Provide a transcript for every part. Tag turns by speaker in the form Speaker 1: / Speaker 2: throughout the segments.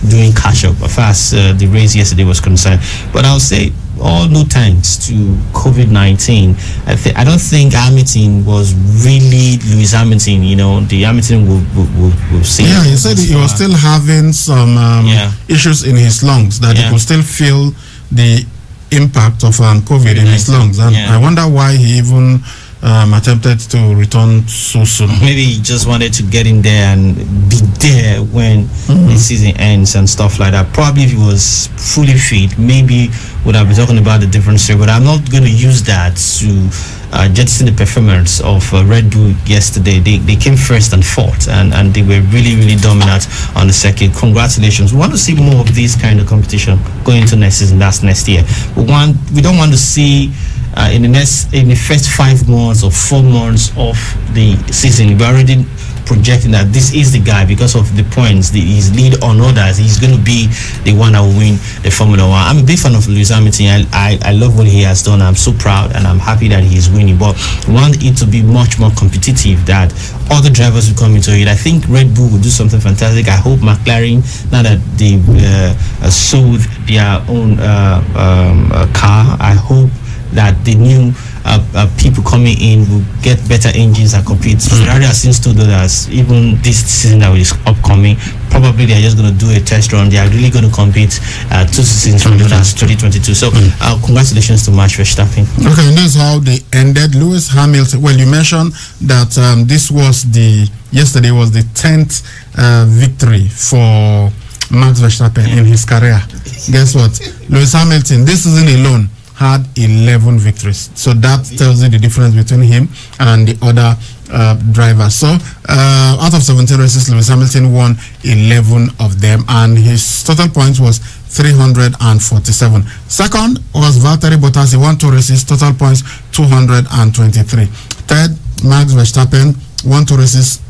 Speaker 1: doing catch up as far as the race yesterday was concerned. But I'll say all no thanks to COVID-19. I don't think Hamilton was really Lewis Hamilton. You know, the Hamilton will see.
Speaker 2: Yeah, he said he was still having some issues in his lungs, that he could still feel the impact of COVID in his lungs, and I wonder why he even attempted to return so soon.
Speaker 1: Maybe he just wanted to get in there and be there when the season ends and stuff like that. Probably if he was fully fit, maybe would have been talking about a different story. But I'm not going to use that to jettison the performance of Red Bull yesterday. They came first and fourth, and they were really, really dominant on the circuit. Congratulations. We want to see more of this kind of competition going into next season. That's next year. We don't want to see in the first 5 months or 4 months of the season, we're already projecting that this is the guy because of the points, his lead on others. He's going to be the one that will win the Formula One. I'm a big fan of Lewis Hamilton. I love what he has done. I'm so proud and I'm happy that he's winning. But we want it to be much more competitive, that other drivers will come into it. I think Red Bull will do something fantastic. I hope McLaren, now that they sold their own car, I hope that the new people coming in will get better engines and compete. Ferrari has since told us, even this season that is upcoming, probably they are just going to do a test run. They are really going to compete 2 seasons from 2022. So congratulations to Max Verstappen.
Speaker 2: Okay, and that's how they ended. Lewis Hamilton, well, you mentioned that yesterday was the 10th victory for Max Verstappen in his career. Guess what? Lewis Hamilton, this season alone, had 11 victories. So that tells you the difference between him and the other drivers. So out of 17 races, Lewis Hamilton won 11 of them, and his total points was 347. Second was Valtteri Bottas. He won 2 races, total points 223. Third, Max Verstappen won 2 races,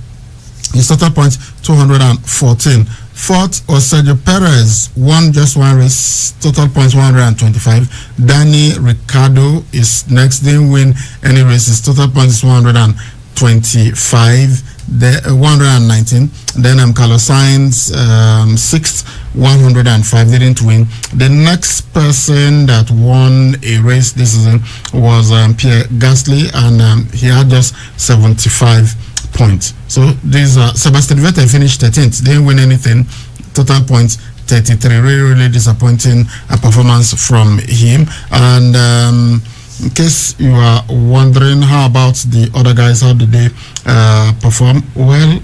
Speaker 2: his total points 214. Fourth was Sergio Perez, won just 1 race, total points 125. Danny Ricciardo is next, didn't win any races, total points is 125. 119. Then Carlos Sainz, 6th, 105, didn't win. The next person that won a race this season was Pierre Gasly, and he had just 75 points. So these Sebastian Vettel finished 13th, didn't win anything, total points 33. Really disappointing performance from him. And in case you are wondering, how about the other guys, how did they perform? Well,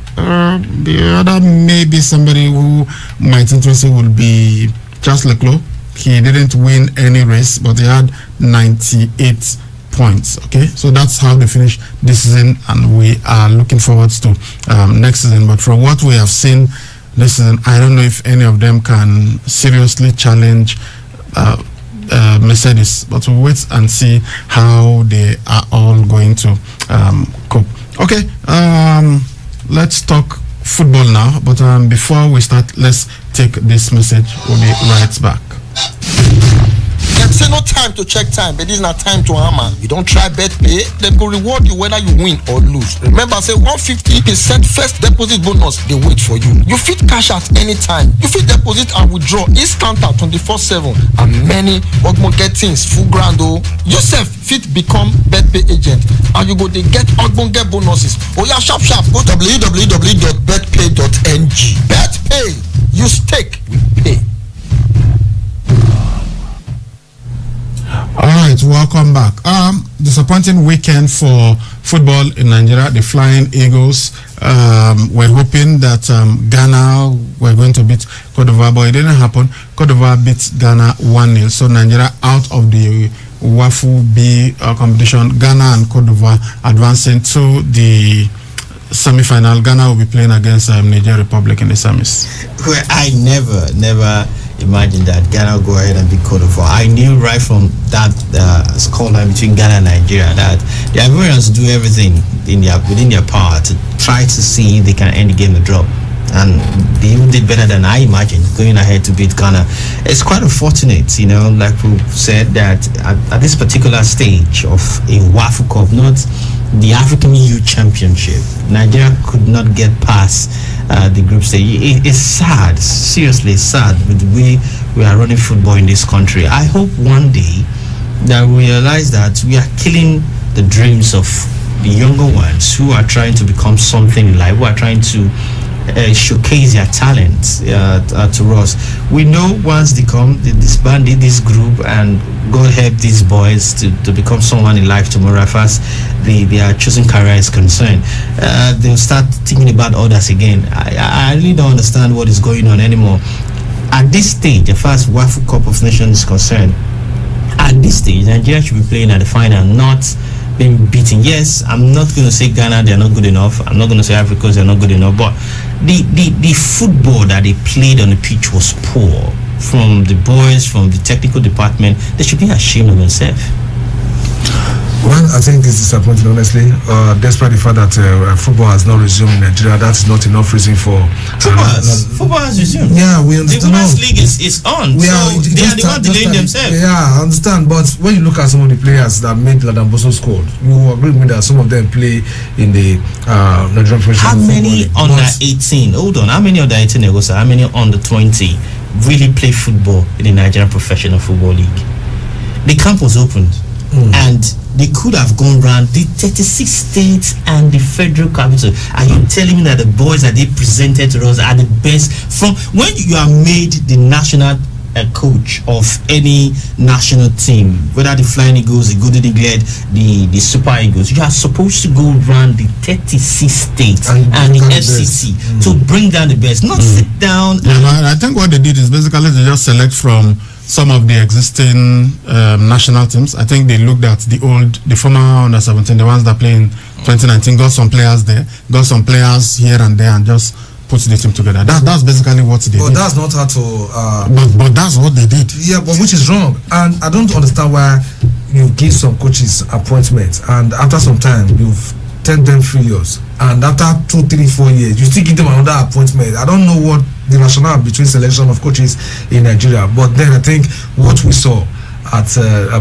Speaker 2: the other maybe somebody who might interest you will be Charles Leclerc. He didn't win any race, but he had 98 points. Okay, so that's how they finished this season, and we are looking forward to next season. But from what we have seen this season, I don't know if any of them can seriously challenge Mercedes, but we'll wait and see how they are all going to cope. Okay, let's talk football now, but before we start, let's take this message. We'll be right back.
Speaker 3: Them say no time to check time, but this is not time to hammer. You don't try bet pay, them go reward you whether you win or lose. Remember, say 150% first deposit bonus, they wait for you. You fit cash out anytime. You fit deposit and withdraw instant 24/7, and many get things full grand. Yourself fit become bet pay agent, and you go they get get bonuses. Oh yeah, sharp go www.betpay.ng. Bet pay, you stake, we pay.
Speaker 2: All right, welcome back. Disappointing weekend for football in Nigeria. The Flying Eagles were hoping that Ghana were going to beat Cote d'Ivoire, but it didn't happen. Cote d'Ivoire beat Ghana 1-0. So Nigeria out of the WAFU B competition. Ghana and Cote d'Ivoire advancing to the semi-final. Ghana will be playing against Niger Republic in the semis.
Speaker 1: Well, I never imagine that Ghana will go ahead and beat Cote d'Ivoire. I knew right from that scoreline between Ghana and Nigeria that the Ivorians do everything within their power to try to see if they can end the game a draw. And they even did better than I imagined, going ahead to beat Ghana. It's quite unfortunate, like we said, that at this particular stage of a WAFU Cup, not the African Youth Championship. Nigeria could not get past the group stage. It's sad, seriously sad with the way we are running football in this country. I hope one day that we realize that we are killing the dreams of the younger ones who are trying to become something in life, who are trying to showcase their talents to us. We know once they come, they disbanded this group, and God help these boys to become someone in life tomorrow. As far as their chosen career is concerned, they'll start thinking about others again. I really don't understand what is going on anymore. At this stage, as far as WAFU Cup of Nations is concerned, at this stage, Nigeria should be playing at the final, not being beaten. Yes, I'm not going to say Ghana, they're not good enough. I'm not going to say Africa, they're not good enough. But the football that they played on the pitch was poor. From the boys, from the technical department, they should be ashamed of themselves.
Speaker 4: Well, I think it's disappointing, honestly. Despite the fact that football has not resumed in Nigeria, that's not enough reason for
Speaker 1: football has resumed.
Speaker 4: Yeah, we understand.
Speaker 1: The Women's League is on. They are the one delaying themselves.
Speaker 4: Yeah, I understand. But when you look at some of the players that made Ladamboso squad, you agree with me that some of them play in the Nigerian professional
Speaker 1: football. How many under 18? Hold on. How many under 18? How many under 20 really play football in the Nigerian Professional Football League? The camp was opened. And they could have gone around the 36 states and the federal capital. Are you telling me that the boys that they presented to us are the best? From when you are made the national coach of any national team, whether the Flying Eagles, the Golden Eagles, the Super Eagles, you are supposed to go around the 36 states and the FCC to bring down the best, not sit down.
Speaker 2: I think what they did is basically they just select from some of the existing national teams. I think they looked at the former under 17, the ones that play in 2019, got some players there, got some players here and there, and just put the team together. That's basically what they did.
Speaker 4: But that's not how to.
Speaker 2: But that's what they did.
Speaker 4: Yeah, but which is wrong. And I don't understand why you give some coaches appointments, and after some time you've turned them 3 years, and after 2, 3, 4 years you still give them another appointment. I don't know what the rationale between selection of coaches in Nigeria, but then I think what we saw at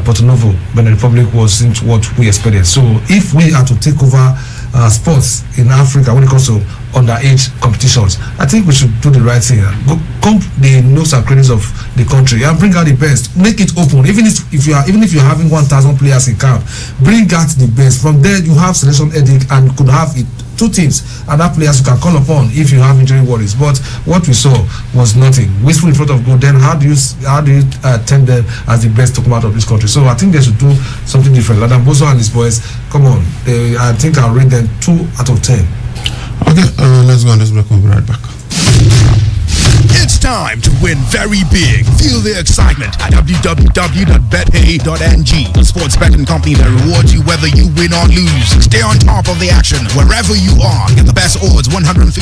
Speaker 4: Porto Novo, Benin Republic, wasn't what we expected. So if we are to take over sports in Africa when it comes to underage competitions, I think we should do the right thing. Come the nooks and crannies of the country and bring out the best. Make it open. Even if you're having 1,000 players in camp, bring out the best. From there, you have selection edict and could have 2 teams and that players you can call upon if you have injury worries. But what we saw was nothing. Wistful in front of goal. Then how do you tend them as the best to come out of this country? So I think they should do something different. Ladamboso and his boys, come on. I think I'll rate them 2 out of 10.
Speaker 2: Okay, let's go on this break. We'll be right back.
Speaker 5: It's time to win very big. Feel the excitement at www.betpay.ng, the sports betting company that rewards you whether you win or lose. Stay on top of the action wherever you are. Get the best odds, 150%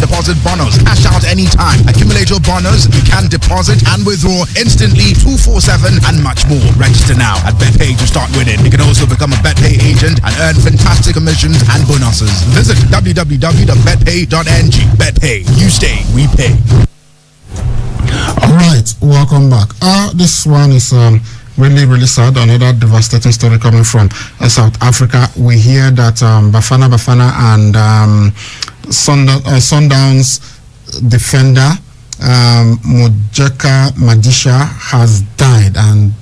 Speaker 5: deposit bonus. Cash out anytime. Accumulate your bonus. You can deposit and withdraw instantly, 247 and much more. Register now at BetPay to start winning. You can also become a BetPay agent and earn fantastic commissions and bonuses. Visit www.betpay.ng. BetPay. You stay, we pay.
Speaker 2: All right, welcome back. This one is really sad. Another devastating story coming from South Africa. We hear that Bafana and Sundowns defender Mojeka Madisha has died, and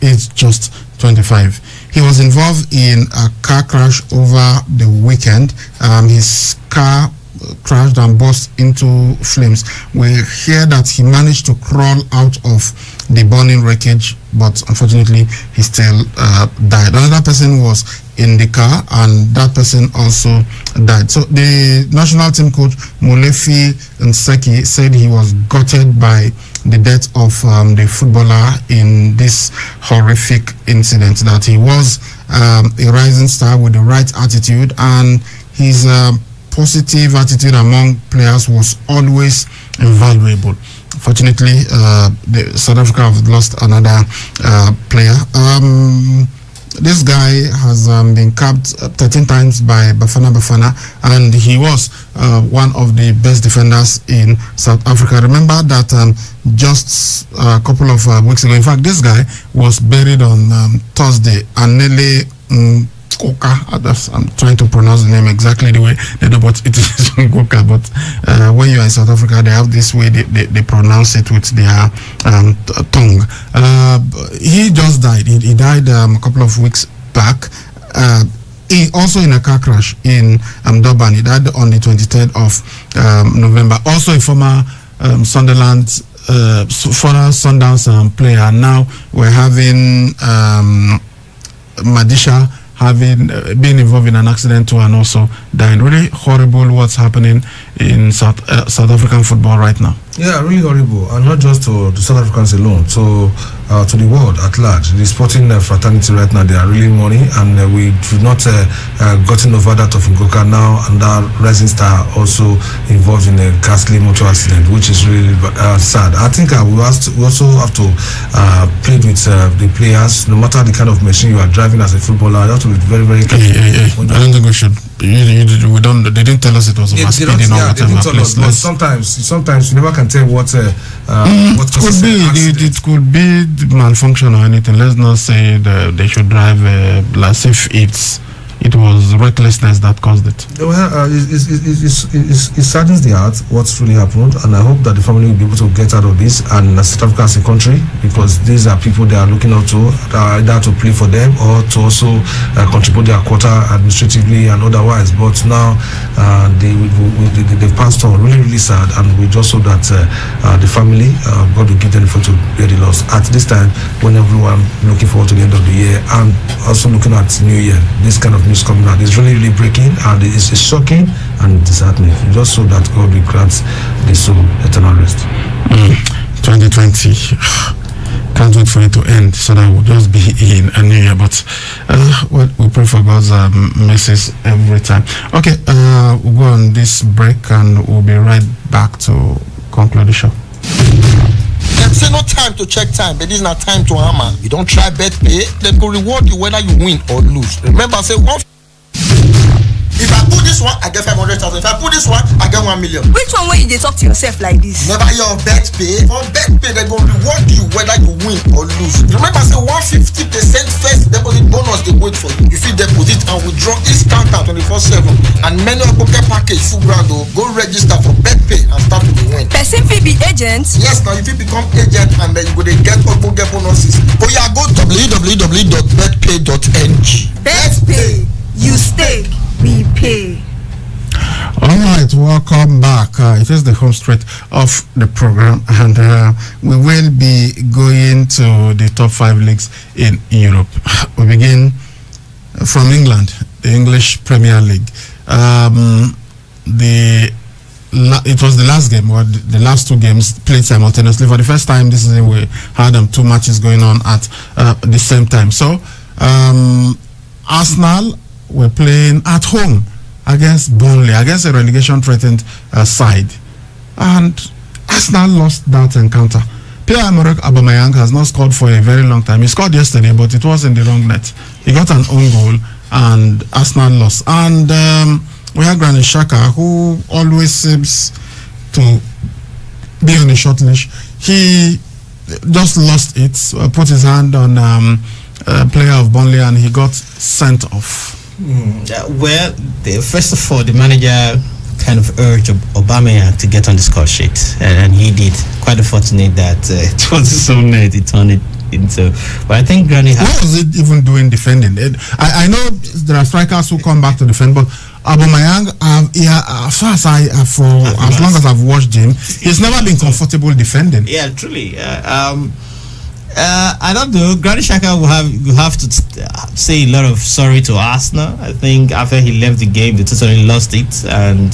Speaker 2: it's just 25. He was involved in a car crash over the weekend. His car crashed and burst into flames. We hear that he managed to crawl out of the burning wreckage, but unfortunately he still died. Another person was in the car, and that person also died. So the national team coach Molefi Nseki said he was gutted by the death of the footballer in this horrific incident, that he was a rising star with the right attitude, and his positive attitude among players was always invaluable. Fortunately, South Africa have lost another player. This guy has been capped 13 times by Bafana, and he was one of the best defenders in South Africa. Remember that just a couple of weeks ago, in fact, this guy was buried on Thursday, Anele Ngoka. I'm trying to pronounce the name exactly the way they do, but it is Ngoka. But when you are in South Africa, they have this way they pronounce it with their tongue. He just died. He died a couple of weeks back. Also in a car crash in Durban. He died on the 23rd of November. Also a former Sunderland, former Sundowns player. Now we're having Madisha having been involved in an accident too and also dying. Really horrible what's happening in South African football right now.
Speaker 4: Yeah, really horrible, and not just to the South Africans alone, to the world at large. The sporting fraternity right now, they are really mourning, and we do not gotten over that of Ngoka now, and that rising star also involved in a ghastly motor accident, which is really sad. I think we also have to play with the players, no matter the kind of machine you are driving as a footballer. You have to be very, very careful.
Speaker 2: I don't think we should. They didn't tell us it was over speeding or whatever.
Speaker 4: But sometimes you never can tell what
Speaker 2: could be. It could be malfunction or anything. Let's not say that they should drive as if it was recklessness that caused it.
Speaker 4: Well, it saddens the heart what's really happened, and I hope that the family will be able to get out of this, and South Africa as a country, because these are people they are looking up to, either to play for them or to also contribute their quota administratively and otherwise. But now they've passed on. Really, really sad, and we just hope that the family, God will give them the to bear the loss at this time when everyone looking forward to the end of the year and also looking at New Year. This kind of news coming out is really, really breaking, and it's shocking and disheartening. Just so that God will grant the soul eternal rest.
Speaker 2: 2020. Can't wait for it to end so that we'll just be in a new year. But we pray for God's mercies every time. Okay, we'll go on this break and we'll be right back to conclude the show.
Speaker 3: Them say no time to check time, but this is not time to hammer. You don't try bet pay, them go reward you whether you win or lose. Remember, say if I put this one, I get 500,000. If I put this one, I get 1 million.
Speaker 6: Which one when you talk to yourself like this?
Speaker 3: Never your bet pay. For bet pay, they go reward you whether you win or lose. Remember, say 150% first deposit bonus they wait for you. If you deposit and withdraw instant 24/7, and many of pocket package full ground, go register for bet pay and start to win.
Speaker 6: Person fit be agent?
Speaker 3: Yes, now if you become agent and then you go to get bonuses. Oh yeah, go www.betpay.ng.
Speaker 6: Bet pay, you stake, we pay.
Speaker 2: All right, welcome back. It is the home straight of the program, and we will be going to the top 5 leagues in Europe. We begin from England, the English Premier League. It was the last game, or the last 2 games played simultaneously. For the first time this season, we had 2 matches going on at the same time. So, Arsenal were playing at home against Burnley, against a relegation-threatened side, and Arsenal lost that encounter. Pierre-Emerick Aubameyang has not scored for a very long time. He scored yesterday, but it was in the wrong net. He got an own goal, and Arsenal lost. And we had Granit Xhaka, who always seems to be on a short leash. He just lost it, put his hand on a player of Burnley, and he got sent off.
Speaker 1: Well, first of all, the manager kind of urged Aubameyang to get on the score sheet, and he did. Quite unfortunate that it was his own net, it turned it into. But I think Granny has.
Speaker 2: What was it even doing defending? I know there are strikers who come back to defend, but Aubameyang, as long as I've watched him, he's never been comfortable defending.
Speaker 1: Yeah, truly. I don't know. Granit Xhaka will have to say a lot of sorry to Arsenal. I think after he left the game, they totally lost it, and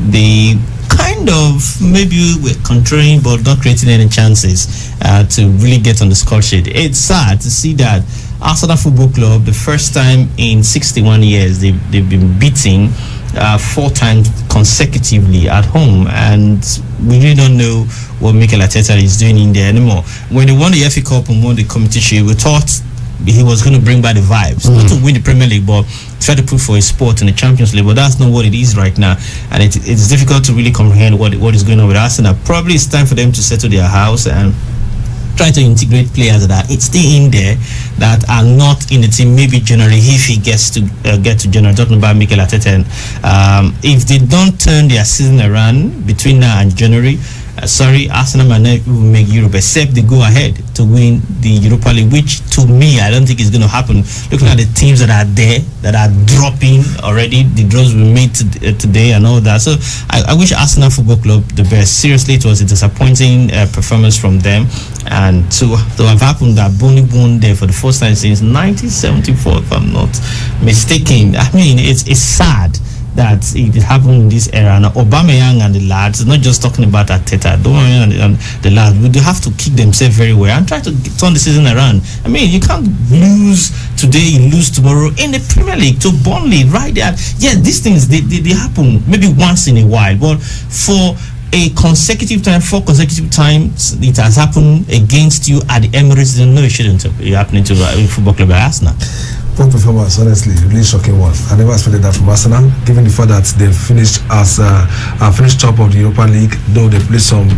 Speaker 1: they kind of maybe were controlling but not creating any chances to really get on the score sheet. It's sad to see that Arsenal Football Club, the first time in 61 years, they've been beaten 4 times consecutively at home, and we really don't know what Mikel Arteta is doing in there anymore. When they won the FA Cup and won the Community Shield, we thought he was going to bring back the vibes, not to win the Premier League, but try to put for a spot in the Champions League. But that's not what it is right now, and it's difficult to really comprehend what is going on with Arsenal. Probably it's time for them to settle their house and try to integrate players that are stay in there that are not in the team. Maybe January, if he gets to get to January, talking about Mikel Arteta. If they don't turn their season around between now and January, Arsenal might not will make Europe, except they go ahead to win the Europa League, which to me I don't think is going to happen. Looking at the teams that are there, that are dropping already, the draws we made today and all that. So I wish Arsenal Football Club the best. Seriously, it was a disappointing performance from them, and to have happened that Burnley won there for the first time since 1974, if I'm not mistaken. I mean, it's sad that it happened in this era. Now, Aubameyang and the lads, not just talking about Arteta, Aubameyang and the lads, but they have to kick themselves very well and try to turn the season around. I mean, you can't lose today, lose tomorrow in the Premier League to Burnley right there. Yeah, these things, they happen maybe once in a while, but for a consecutive time, 4 consecutive times, it has happened against you at the Emirates. No, it shouldn't be happening to a football club like Arsenal.
Speaker 4: Poor performance, honestly, really shocking one. I never expected that from Arsenal, given the fact that they finished as finished top of the Europa League, though they played some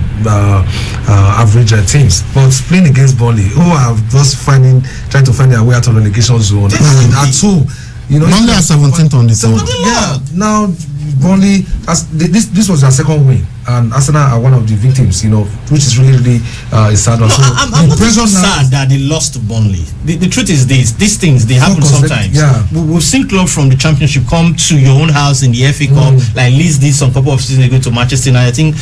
Speaker 4: average teams. But playing against Burnley, who are just trying to find their way out of relegation zone, and at 2, you know,
Speaker 2: Burnley are 17th on the table.
Speaker 4: Yeah, now Burnley, this was their second win, and Arsenal are one of the victims, you know, which is really a sad one.
Speaker 1: No, I'm not sad that they lost to Burnley. The truth is these things, they happen sometimes.
Speaker 4: Yeah.
Speaker 1: We've seen clubs from the Championship come to your own house in the FA Cup, like Leeds did some couple of seasons ago to Manchester United. I think,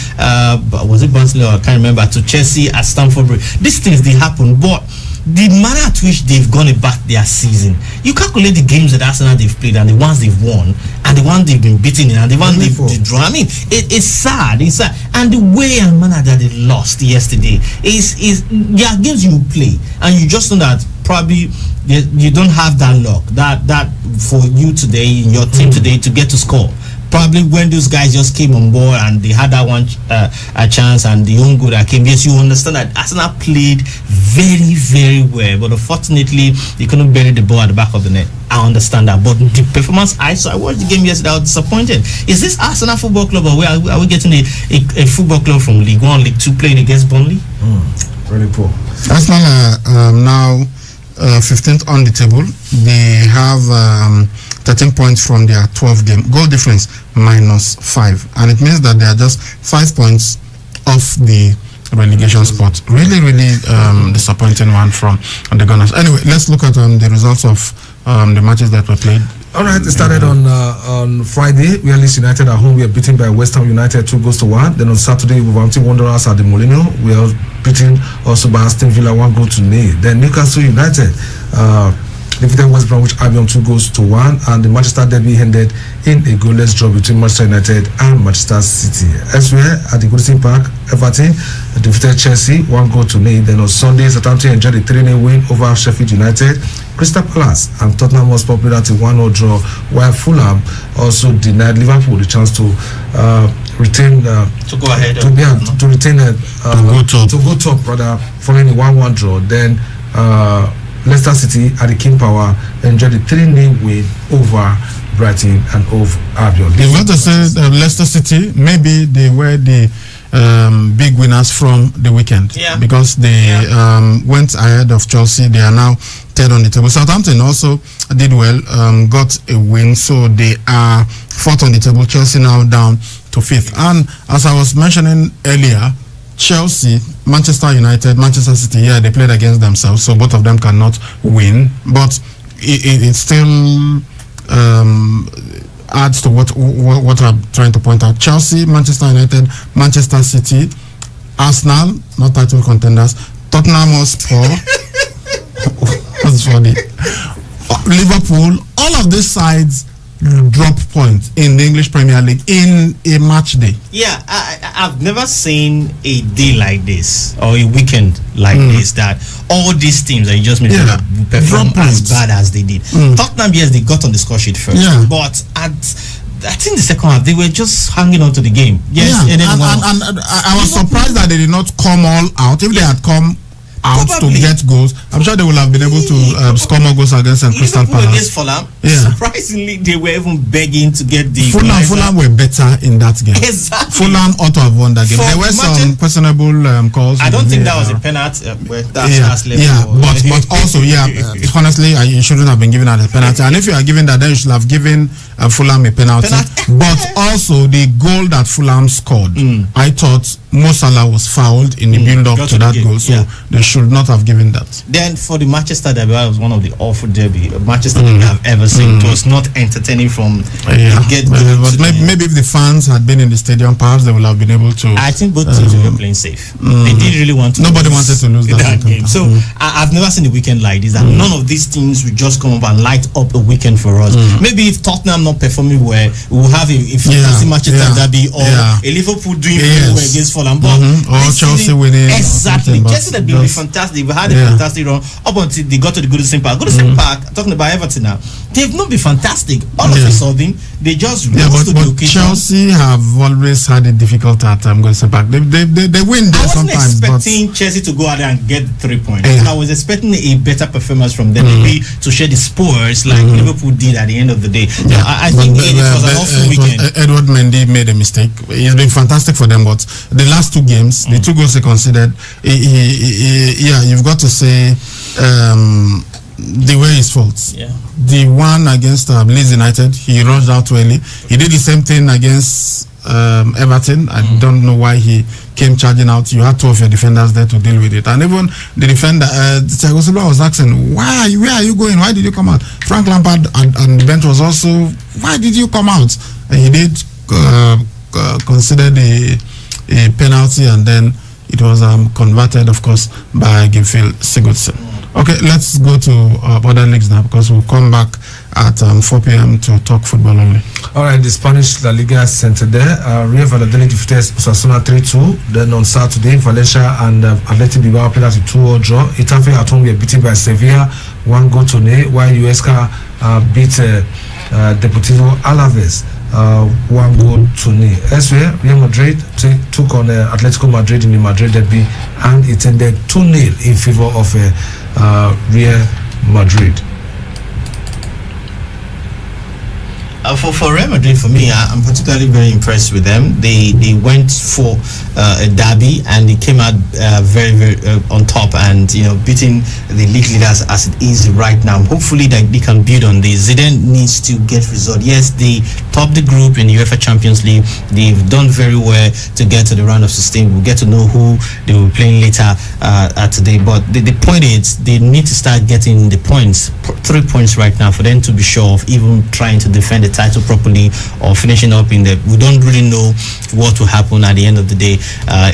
Speaker 1: was it Barnsley or I can't remember, to Chelsea at Stamford Bridge. These things, they happen, but the manner at which they've gone about their season, you calculate the games that Arsenal they've played and the ones they've won and the ones they've been beaten in and the ones they've drawn. I mean, it's sad. It's sad. And the way and manner that they lost yesterday is there are games you play and you just know that probably you don't have that luck that for you today in your team today to get to score. Probably when those guys just came on board and they had that one a chance and the own goal that came, yes, you understand that Arsenal played very, very well, but unfortunately they couldn't bury the ball at the back of the net. I understand that, but the performance I watched the game yesterday, I was disappointed. Is this Arsenal Football Club, or where are we getting a football club from League 1, League 2 playing against Burnley?
Speaker 4: Really poor.
Speaker 2: Arsenal are now 15th on the table. They have 13 points from their 12 game. Goal difference -5, and it means that they are just 5 points off the relegation spot. Really, really disappointing one from the Gunners. Anyway, let's look at the results of the matches that were played.
Speaker 4: All right, it started on Friday. We are Leeds United at home. We are beaten by West Ham United 2-1. Then on Saturday, Wolverhampton Wanderers at the Molineux. We are beaten also by Aston Villa 1-0. Then Newcastle United defeated West Bromwich Albion 2-1, and the Manchester derby ended in a goalless draw between Manchester United and Manchester City. Elsewhere at the Goodison Park, Everton defeated Chelsea 1-0. Then on Sunday, Southampton enjoyed a 3-0 win over Sheffield United. Crystal Palace and Tottenham was popular at a 1-0 draw, while Fulham also denied Liverpool the chance to retain
Speaker 1: to go ahead
Speaker 4: to retain to go top rather, following a 1-1 draw. Then Leicester City at the King Power enjoyed a 3-0 win over Brighton and Hove Albion.
Speaker 2: You want to say Leicester City, maybe they were the big winners from the weekend, because they went ahead of Chelsea. They are now 3rd on the table. Southampton also did well, got a win, so they are 4th on the table. Chelsea now down to 5th. And as I was mentioning earlier, Chelsea, Manchester United, Manchester City, they played against themselves, so both of them cannot win, but it still adds to what I'm trying to point out. Chelsea, Manchester United, Manchester City, Arsenal, not title contenders, Tottenham Hotspur, that's funny, Liverpool, all of these sides drop points in the English Premier League in a match day.
Speaker 1: Yeah, I've never seen a day like this or a weekend like this that all these teams that you just mentioned perform as bad as they did. Tottenham, yes, they got on the score sheet first, but I think the second half they were just hanging on to the game. Yes, and I was surprised that they did not come all out. If they had come
Speaker 2: out
Speaker 1: Probably.
Speaker 2: to get goals. I'm sure they will have been able to score more goals against Crystal
Speaker 1: Liverpool
Speaker 2: Palace.
Speaker 1: against Fulham.
Speaker 2: Yeah.
Speaker 1: Surprisingly, they were even begging to get the
Speaker 2: Fulham were better in that game.
Speaker 1: Exactly.
Speaker 2: Fulham ought to have won that game.
Speaker 1: For
Speaker 2: There were some
Speaker 1: Manchester-
Speaker 2: questionable calls.
Speaker 1: I don't think that was a
Speaker 2: Yeah.
Speaker 1: penalty. That's level.
Speaker 2: Yeah, but also, honestly, you shouldn't have been given that a penalty. And if you are giving that, then you should have given Fulham a penalty. But also, the goal that Fulham scored, I thought Mo Salah was fouled in the build-up
Speaker 1: Got
Speaker 2: to
Speaker 1: to the
Speaker 2: that
Speaker 1: game,
Speaker 2: goal, so
Speaker 1: yeah.
Speaker 2: they should not have given that.
Speaker 1: Then for the Manchester derby, that was one of the awful Manchester derby I've ever seen. It was not entertaining from
Speaker 2: Yeah,
Speaker 1: the get-go.
Speaker 2: but maybe if the fans had been in the stadium, perhaps they would have been able to.
Speaker 1: I think both teams were playing safe. They didn't really want to.
Speaker 2: Nobody wanted to lose that
Speaker 1: game. So I've never seen a weekend like this, and none of these teams will just come up and light up a weekend for us. Maybe if Tottenham not performing well, we will have a fantasy Manchester derby or a Liverpool doing very well against Fulham. But
Speaker 2: or Chelsea winning.
Speaker 1: Exactly. Chelsea that been fantastic. We had a fantastic run up until they got to the Goodison Park. Goodison Park, talking about Everton now, they've not been fantastic. All of a sudden, they just rose to the
Speaker 2: but
Speaker 1: occasion.
Speaker 2: Chelsea have always had a difficult time Goodison Park. They win there
Speaker 1: I wasn't
Speaker 2: sometimes.
Speaker 1: expecting Chelsea to go out there and get 3 points.
Speaker 2: Yeah.
Speaker 1: I was expecting a better performance from them, maybe to share the spoils like Liverpool did at the end of the day. So I think it was an awful weekend.
Speaker 2: Edward Mendy made a mistake. He's been fantastic for them, but the last two games, the 2 goals he conceded, you've got to say the way his faults.
Speaker 1: Yeah.
Speaker 2: The one against Leeds United, he rushed out too early. He did the same thing against Everton. I don't know why he came charging out. You had 2 of your defenders there to deal with it, and even the defender, Thiago Silva, was asking, where are you going? Why did you come out? Frank Lampard and Bent was also, why did you come out? And he did consider a penalty, and then it was converted, of course, by Gylfi Sigurdsson. Okay, let's go to other leagues now, because we'll come back at 4 p.m. to talk football only.
Speaker 4: All right, the Spanish La Liga center there. Real Valladolid defeated Osasuna 3-2. Then on Saturday, Valencia and Athletic Bilbao played at a 2-2 draw. Itafe at home were beaten by Sevilla 1-0, while Huesca beat Deportivo Alaves 1-0. Elsewhere, Real Madrid took on Atletico Madrid in the Madrid derby, and it ended 2-0 in favor of Real Madrid.
Speaker 1: For Real Madrid, for me, I'm particularly very impressed with them. They went for a derby, and they came out very, very on top, and beating the league leaders as it is right now. Hopefully that they can build on this. Zidane needs to get result. Yes, they topped the group in the UEFA Champions League. They've done very well to get to the round of 16. We'll get to know who they will be playing later today. But the point is, they need to start getting the points, 3 points right now, for them to be sure of even trying to defend the title properly or finishing up in the. We don't really know what will happen at the end of the day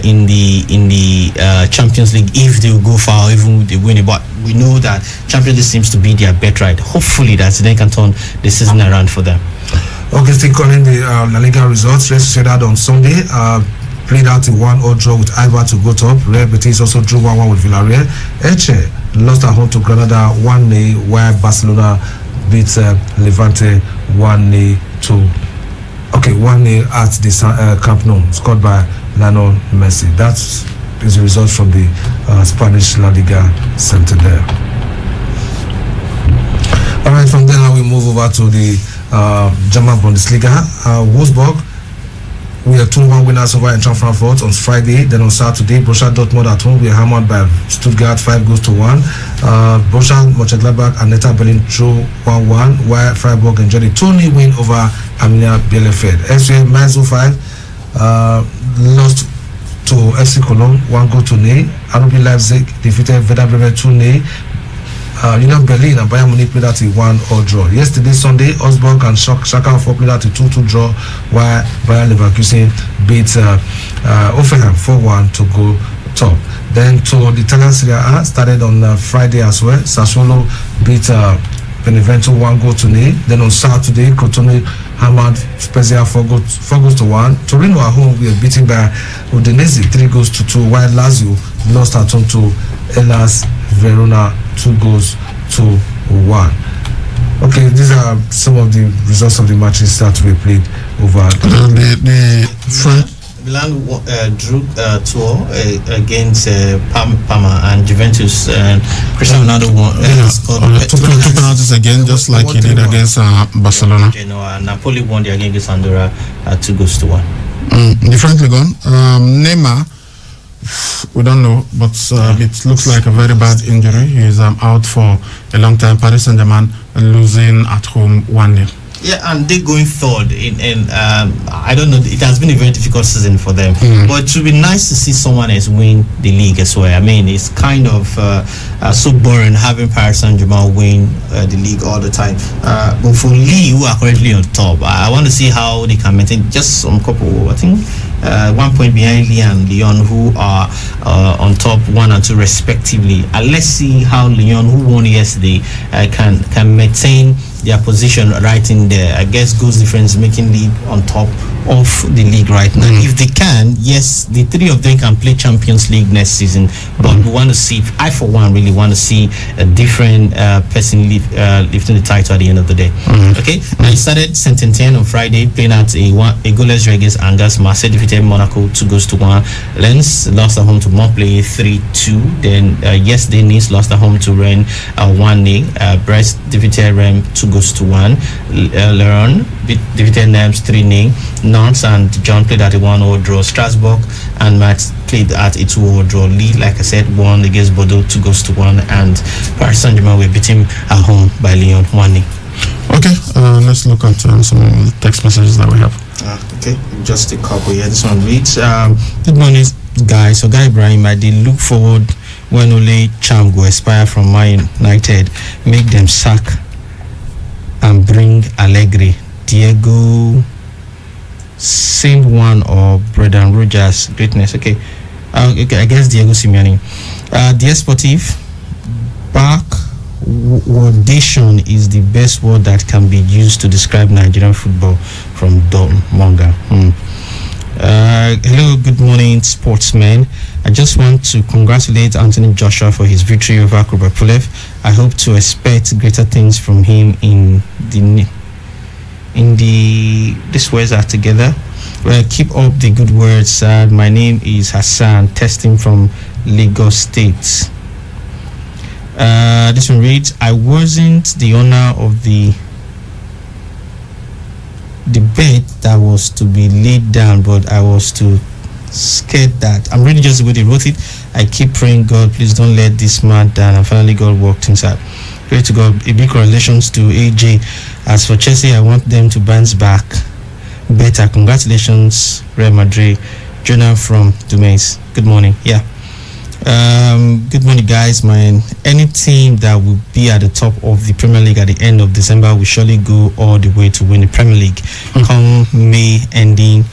Speaker 1: in the Champions League, if they will go far or even if they win it. But we know that Champions League seems to be their bet right. Hopefully that they can turn the season around for them.
Speaker 4: Okay, still calling the La Liga results. Real Sociedad on Sunday played out a 1-0 draw with Eibar to go top. Real Betis also drew 1-1 with Villarreal. Elche lost at home to Granada 1-0, while Barcelona beat Levante 1-0 1-0 at the Camp Nou, scored by Lionel Messi. That is the result from the Spanish La Liga center there. All right, from there now we move over to the German Bundesliga. Wolfsburg, we are 2-1 winners over Eintracht Frankfurt on Friday. Then on Saturday, Borussia Dortmund at home, we are hammered by Stuttgart 5-1. Borussia Mönchengladbach and Hertha Berlin drew 1-1, while Freiburg enjoyed a 2-0 win over Arminia Bielefeld. Elsewhere, Mainz 05 lost to FC Cologne 1-0. RB Leipzig defeated Werder Bremen 2-0. Union Berlin and Bayern Munich played at a 1-1 draw. Yesterday, Sunday, Augsburg and Schalke 04 played at a 2-2 draw, while Bayer Leverkusen beat Hoffenheim 4-1 to go top. Then to the Italian Serie A started on Friday as well. Sassuolo beat Benevento 1-0. Then on Saturday, Crotone hammered Spezia 4-1. Torino at home were beaten by Udinese 3-2, while Lazio lost at home to Hellas Verona 2-1. Okay, these are some of the results of the matches that we played over
Speaker 1: Milan drew 2 against Parma, and Juventus. Cristiano Ronaldo scored
Speaker 2: two penalties again, just like he did against Barcelona.
Speaker 1: Napoli won the game against Andorra 2-1.
Speaker 2: Differently gone. Neymar, we don't know, but it looks like a very bad injury. He is out for a long time. Paris Saint-Germain losing at home 1-0.
Speaker 1: Yeah, and they're going third in I don't know, it has been a very difficult season for them. But it would be nice to see someone else win the league as well. I mean, it's kind of so boring having Paris Saint-Germain win the league all the time. But for Lille, who are currently on top, I want to see how they can maintain just some couple, I think 1 point behind Lille and Lyon, who are on top 1 and 2 respectively. Let's see how Lyon, who won yesterday, can maintain their position right in there. I guess goals difference making league on top of the league right now. If they can, yes, the 3 of them can play Champions League next season. But we want to see, I for one really want to see a different person lifting the title at the end of the day. Okay, now it started Saint-Etienne on Friday, playing at a goalless draw against Angers. Marseille defeated Monaco 2-1. Lens lost at home to Montpellier 3-2. Then yesterday Nice lost at home to Rennes 1-0. Brest defeated Rennes 2-1. Lyon defeated Nimes 3-0. Nantes and Dijon played at a 1-0 draw. Strasbourg and Metz played at a 2-0 draw. Lille, like I said, won against Bordeaux 2-1, and Paris Saint-Germain were beaten at home by Lyon 1-0.
Speaker 2: Okay, let's look at some text messages that we have.
Speaker 1: Okay, just a couple here. This one reads, good morning, guys. So, Guy Ibrahim, I did look forward when Ole Cham go expire from Man United, make them sack and bring Allegri, Diego, Saint Juan, or Brendan Rodgers. Greatness. Okay, I guess Diego Simeone. Dear Sportif, backwardation is the best word that can be used to describe Nigerian football. From Don Monga. Hello, good morning, sportsmen. I just want to congratulate Anthony Joshua for his victory over Kubapulev. I hope to expect greater things from him these words are together. Well, keep up the good words. My name is Hassan, testing from Lagos State. This one reads, I wasn't the owner of the bet that was to be laid down, but I was too scared that I'm really just the way they wrote it. I keep praying, God, please don't let this man down, and finally God worked things out. Pray to God. A big congratulations to AJ. As for Chelsea, I want them to bounce back better. Congratulations, Real Madrid. Jonah from Dumains. Good morning. Yeah. Good morning, guys. Any team that will be at the top of the Premier League at the end of December will surely go all the way to win the Premier League come May ending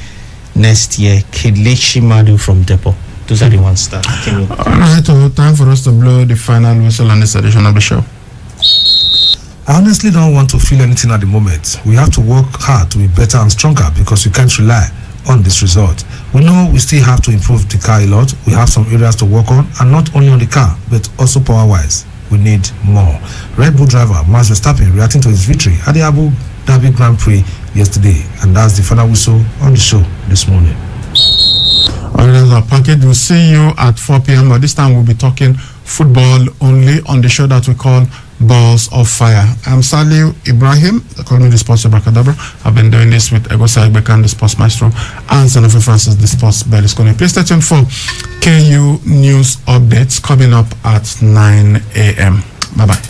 Speaker 1: next year. Kelechi Madu from Depot. Those are the ones that came in.
Speaker 2: All right, time for us to blow the final whistle on this edition of the show.
Speaker 4: I honestly don't want to feel anything at the moment. We have to work hard to be better and stronger because we can't rely on this result. We know we still have to improve the car a lot. We have some areas to work on, and not only on the car, but also power-wise. We need more. Red Bull driver Max Verstappen reacting to his victory at the Abu Dhabi Grand Prix yesterday, and that's the final whistle on the show this morning.
Speaker 2: Alright, our package. We'll see you at 4 p.m. But this time we'll be talking football only on the show that we call Balls of Fire. I'm Salih Ibrahim. They call me the Sports Abracadabra. I've been doing this with Ego Sagbeka, the Sports Maestro, and Sanofi Francis, the Sports Berlusconi. Please stay tuned for KU News updates coming up at 9 a.m. Bye-bye.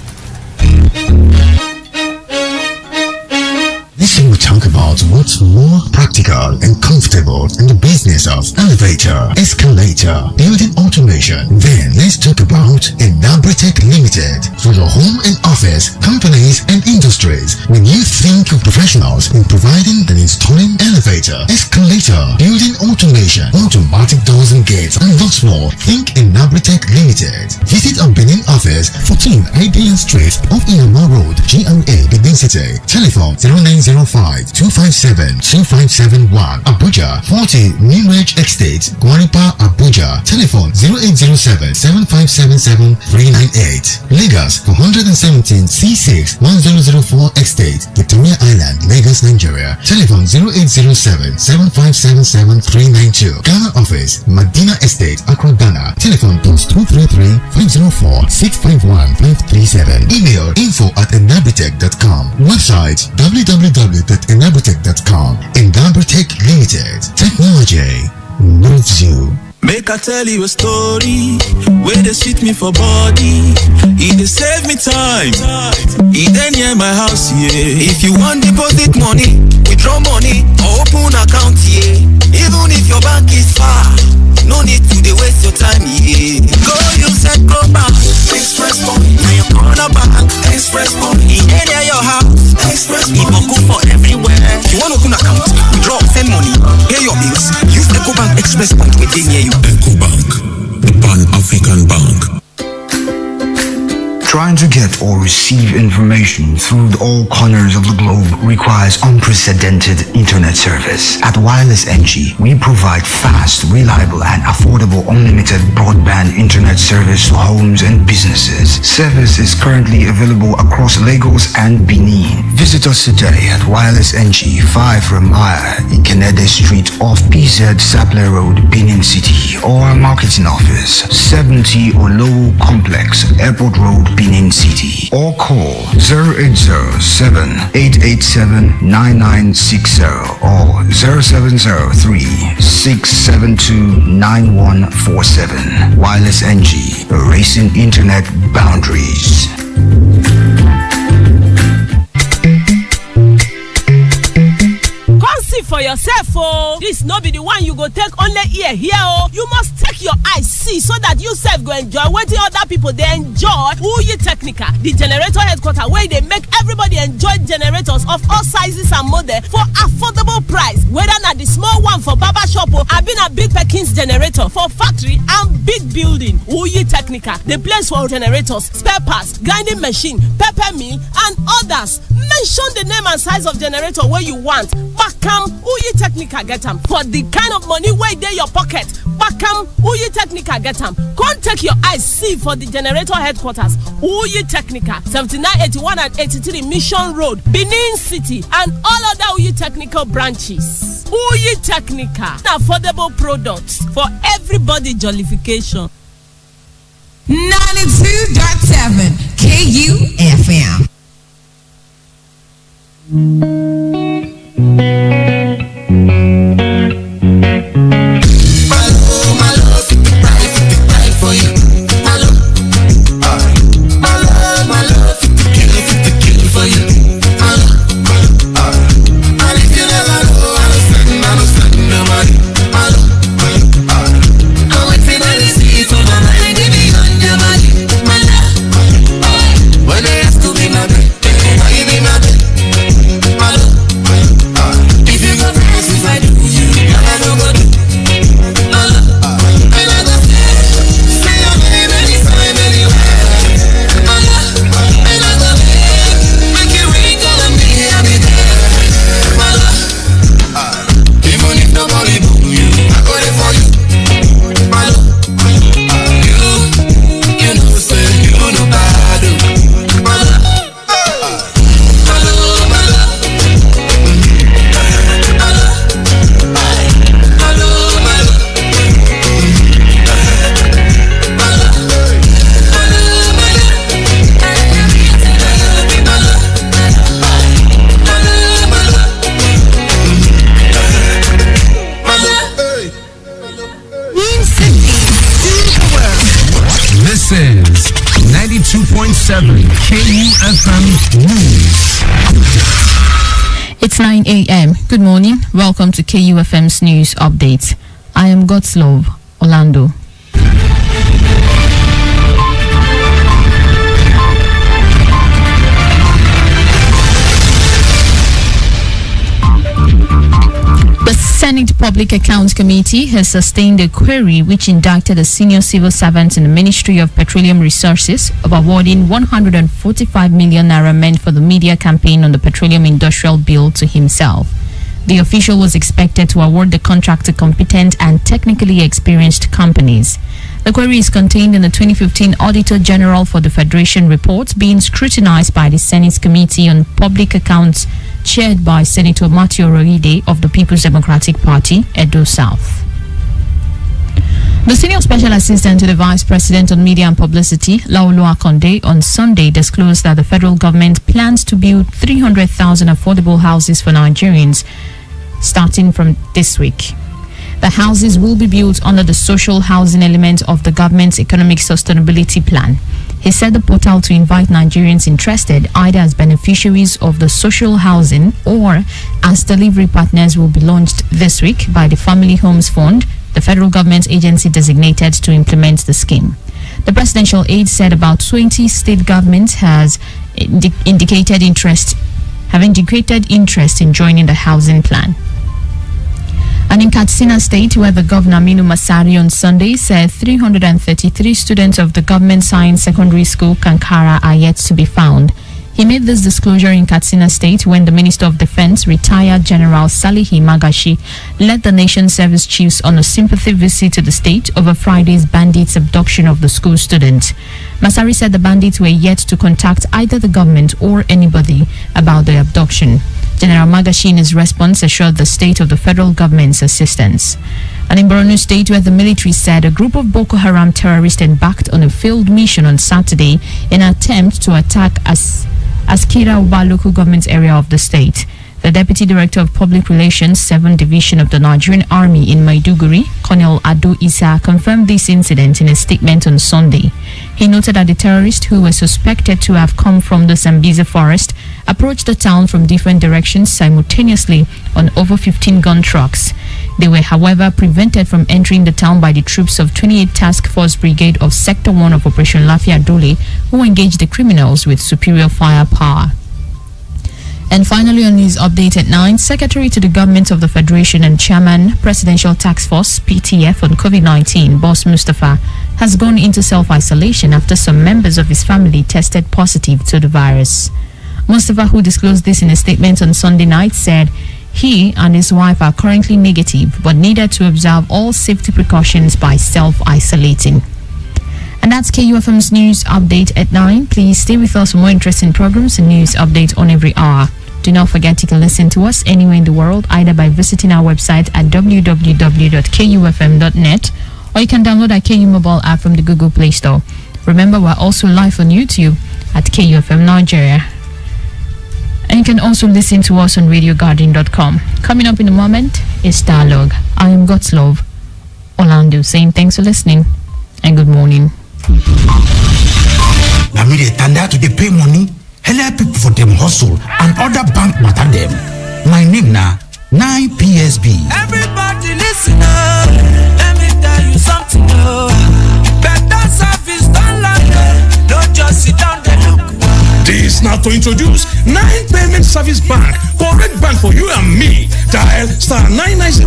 Speaker 7: This week we talk about what's more practical and comfortable in the business of elevator, escalator, building automation. Then let's talk about Enabritech Limited. For your home and office, companies and industries, when you think of professionals in providing and installing elevator, escalator, building automation, automatic doors and gates, and lots more, think Enabritech Limited. Visit our Benin office, 14 IBN Street off Iyama Road, GMA, Benin City. Telephone 0905-257-2571. Abuja, 40 New Age Estate, Guaripa, Abuja. Telephone 0807 7577398. Lagos for 117 C6 1004 Estate, Victoria Island, Lagos, Nigeria. Telephone 0807 7577392. Ghana office, Medina Estate, Accra, Ghana. Telephone +233 504 651 537. Email info@enabritech.com. Website www.enabritech.com. Enabritech Limited. Technology moves you.
Speaker 8: Make I tell you a story where they sweet me for body. It they save me time. It ain't near my house, yeah. If you want deposit money, withdraw money, or open account, yeah. Even if your bank is far, no need to they waste your time, yeah. Go use Echo Bank, Express Money. Now your corner bank, Express Money. It near your house, Express Money. It go for everywhere. You want to open account, withdraw, send money, pay your bills. Use Echo Bank Express Point within near you.
Speaker 9: Echo Bank, the Pan-African Bank.
Speaker 10: Trying to get or receive information through all corners of the globe requires unprecedented internet service. At Wireless NG, we provide fast, reliable, and affordable unlimited broadband internet service to homes and businesses. Service is currently available across Lagos and Benin. Visit us today at Wireless NG, 5 Ramaya, Ikenede Street off PZ Sapler Road, Benin City, or our marketing office, 70 Olowo Complex, Airport Road, Benin City, or call 0807-887-9960 or 0703-672-9147. Wireless NG, erasing internet boundaries.
Speaker 11: For yourself, oh, this no be the one you go take only ear here, oh. You must take your eyes see so that you self go enjoy what the other people they enjoy. Uyi Technica, the generator headquarter where they make everybody enjoy generators of all sizes and models for affordable price. Whether not the small one for barber shop or I been a big Perkins generator for factory and big building. Uyi Technica, the place for generators, spare parts, grinding machine, pepper mill, and others. Mention the name and size of generator where you want. Bakam Uyi Technica get them for the kind of money where they your pocket. Bakam Uyi Technica get them. Come take your eyes see for the generator headquarters. Uyi Technica, 7981 and 83 Mission Road, Benin City, and all other Uyi Technical branches. Uyi Technica, affordable products for everybody jollification.
Speaker 6: 92.7 KUFM.
Speaker 5: This is 92.7 KUFM News.
Speaker 12: It's 9 a.m. Good morning. Welcome to KUFM's News Update. I am Godslove Orlando. The Senate Public Accounts Committee has sustained a query which indicted a senior civil servant in the Ministry of Petroleum Resources of awarding 145 million naira meant for the media campaign on the Petroleum Industrial Bill to himself. The official was expected to award the contract to competent and technically experienced companies. The query is contained in the 2015 Auditor General for the Federation report being scrutinized by the Senate's Committee on Public Accounts chaired by Senator Matthew Oroide of the People's Democratic Party, Edo South. The Senior Special Assistant to the Vice President on Media and Publicity, Laolu Akonde, on Sunday disclosed that the federal government plans to build 300,000 affordable houses for Nigerians starting from this week. The houses will be built under the social housing element of the government's economic sustainability plan. He said the portal to invite Nigerians interested either as beneficiaries of the social housing or as delivery partners will be launched this week by the Family Homes Fund, the federal government agency designated to implement the scheme. The presidential aide said about 20 state governments have indicated interest in joining the housing plan. And in Katsina State, where the governor Aminu Masari on Sunday said 333 students of the government science secondary school Kankara are yet to be found. He made this disclosure in Katsina State when the Minister of Defense, retired General Salihi Magashi, led the nation service chiefs on a sympathy visit to the state over Friday's bandits' abduction of the school students. Masari said the bandits were yet to contact either the government or anybody about the abduction. General Magashi in his response assured the state of the federal government's assistance. And in Borno State, where the military said a group of Boko Haram terrorists embarked on a failed mission on Saturday in an attempt to attack Askira Uba local government area of the state. The Deputy Director of Public Relations, 7th Division of the Nigerian Army in Maiduguri, Colonel Ado Isa, confirmed this incident in a statement on Sunday. He noted that the terrorists, who were suspected to have come from the Sambisa forest, approached the town from different directions simultaneously on over 15 gun trucks. They were, however, prevented from entering the town by the troops of 28th Task Force Brigade of Sector 1 of Operation Lafia Dole, who engaged the criminals with superior firepower. And finally, on his update at 9, Secretary to the Government of the Federation and Chairman, Presidential Task Force, PTF, on COVID-19, Boss Mustafa, has gone into self-isolation after some members of his family tested positive to the virus. Mustafa, who disclosed this in a statement on Sunday night, said he and his wife are currently negative but needed to observe all safety precautions by self-isolating. And that's KUFM's news update at 9. Please stay with us for more interesting programs and news updates on every hour. Do not forget you can listen to us anywhere in the world, either by visiting our website at www.kufm.net, or you can download our KU mobile app from the Google Play Store. Remember, we're also live on YouTube at KUFM Nigeria. And you can also listen to us on RadioGuardian.com. Coming up in a moment is Dialogue. I am God's Love Orlando saying thanks for listening and good morning.
Speaker 13: Now me dey tanda to dey pay money, help people for them hustle and other bank matter them. My name na 9PSB.
Speaker 8: Everybody listen up, let me tell you something. Better service done like don't just sit down there look.
Speaker 9: This now to introduce 9 Payment Service Bank, correct bank for you and me. Dial *990#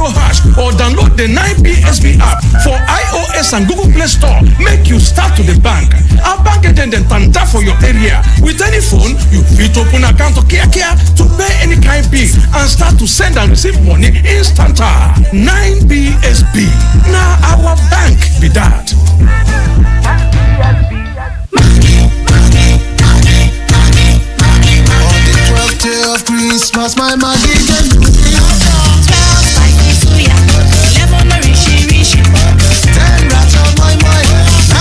Speaker 9: or download the 9PSB app for iOS and Google Play Store. Make you start to the bank. Our bank agent then tanda for your area. With any phone, you fit open account to Kia to pay any kind bill and start to send and receive money instant. 9PSB. Now our bank be that.
Speaker 14: Day of Christmas, my Maggie can do it.
Speaker 15: 12 spicy suya, 11 rishi rishi,
Speaker 14: 10 rats on my mind, 9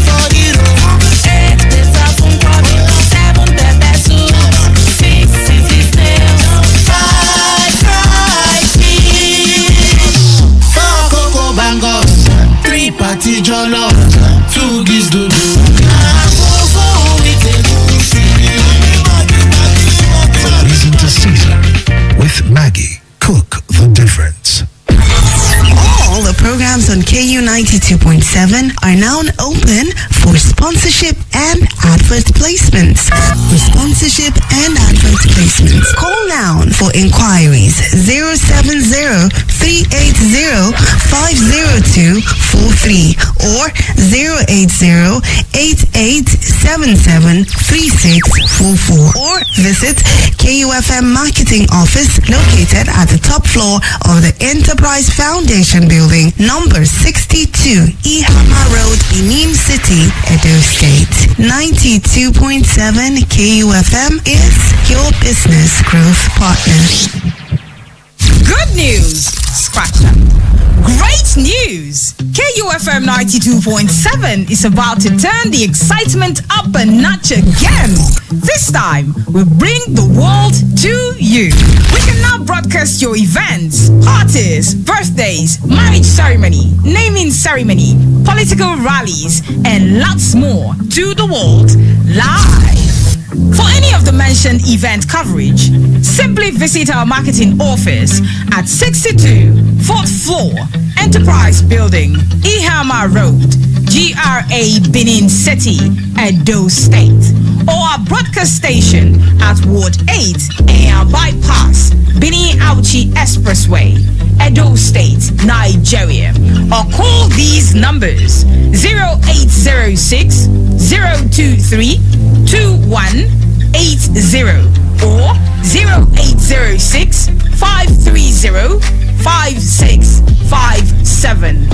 Speaker 14: for the road,
Speaker 15: 8 pizza from Kobe, 7 pepper soup, 6 sissy snails, 5 fried fish,
Speaker 14: 4 cocoa bangos, 3 party jollof, 2 giz dodo, 4 with a goofy.
Speaker 5: Season to season with Maggie. Cook the difference.
Speaker 16: All the programs on KU 92.7 are now open for sponsorship and advert placements. For sponsorship and advert placements, call now for inquiries 070-380-50243 or 080-88 773644 or visit KUFM Marketing Office located at the top floor of the Enterprise Foundation Building, number 62, Ihama Road, Benin City, Edo State. 92.7 KUFM is your business growth partner.
Speaker 17: Good news! Scratch that. Great news! KUFM 92.7 is about to turn the excitement up a notch again. This time, we bring the world to you. We can now broadcast your events, parties, birthdays, marriage ceremony, naming ceremony, political rallies, and lots more to the world live. For any of the mentioned event coverage, simply visit our marketing office at 62 4th floor, Enterprise Building, Ihama Road, GRA Benin City, Edo State, or our broadcast station at Ward 8, Air Bypass, Benin Auchi Expressway, Edo State, Nigeria, or call these numbers 0806 023 2180 or 0806 530 5657.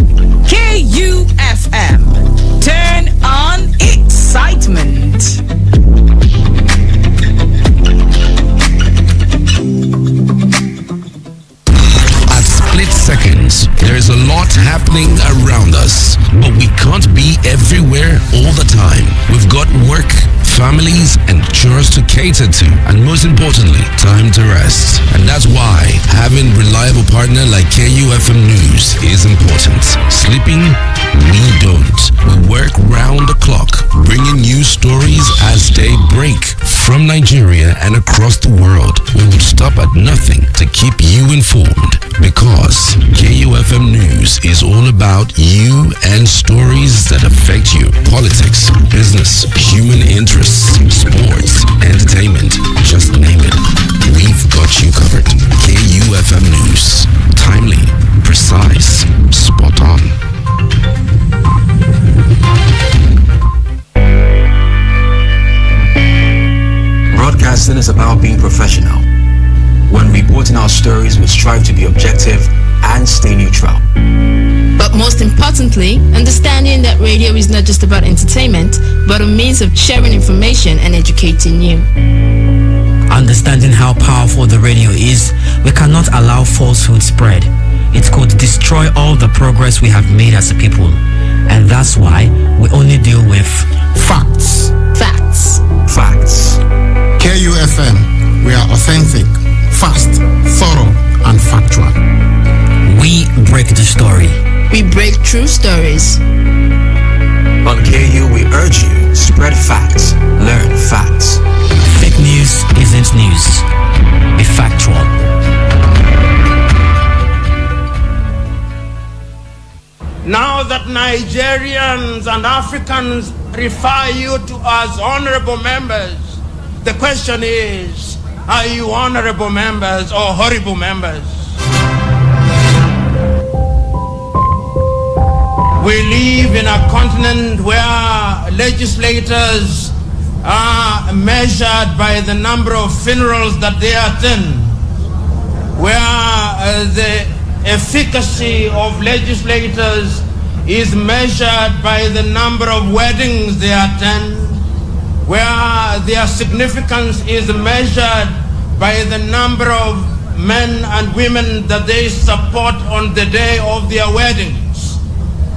Speaker 17: KUFM. Turn on excitement.
Speaker 18: At split seconds, there is a lot happening around us, but we can't be everywhere all the time. We've got work, families, and chores to cater to, and most importantly, time to rest. And that's why having reliable partner like KUFM News is important. Sleeping? We don't. We work round the clock, bringing you stories as they break from Nigeria and across the world. We will stop at nothing to keep you informed, because KUFM News is all about you and stories that affect you. Politics, business, human interests, sports, entertainment, just name it. We've got you covered. KUFM News. Timely, precise, spot on.
Speaker 19: Broadcasting is about being professional. When reporting our stories, we strive to be objective and stay neutral.
Speaker 20: But most importantly, understanding that radio is not just about entertainment, but a means of sharing information and educating you.
Speaker 21: Understanding how powerful the radio is, we cannot allow falsehood spread. It could destroy all the progress we have made as a people. And that's why we only deal with facts.
Speaker 20: Facts.
Speaker 19: Facts.
Speaker 2: KUFM, we are authentic, fast, thorough, and factual.
Speaker 21: We break the story.
Speaker 20: We break true stories.
Speaker 19: On KU, we urge you, spread facts, learn facts.
Speaker 21: Fake news isn't news. Be factual.
Speaker 22: Now that Nigerians and Africans refer you to as honorable members, the question is, are you honorable members or horrible members? We live in a continent where legislators are measured by the number of funerals that they attend, where the efficacy of legislators is measured by the number of weddings they attend, where their significance is measured by the number of men and women that they support on the day of their weddings.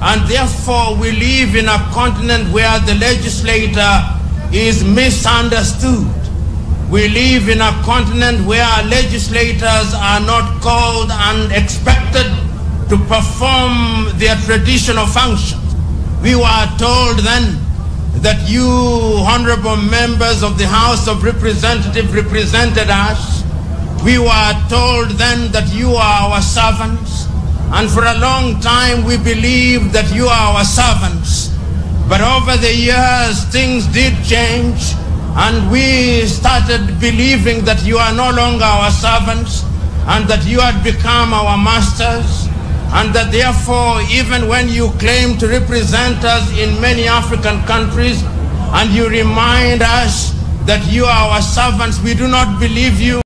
Speaker 22: And therefore we live in a continent where the legislator is misunderstood. We live in a continent where legislators are not called and expected to perform their traditional functions. We were told then that you honorable members of the House of Representatives represented us. We were told then that you are our servants. And for a long time we believed that you are our servants. But over the years things did change, and we started believing that you are no longer our servants and that you had become our masters, and that therefore even when you claim to represent us in many African countries, and you remind us that you are our servants. We do not believe you.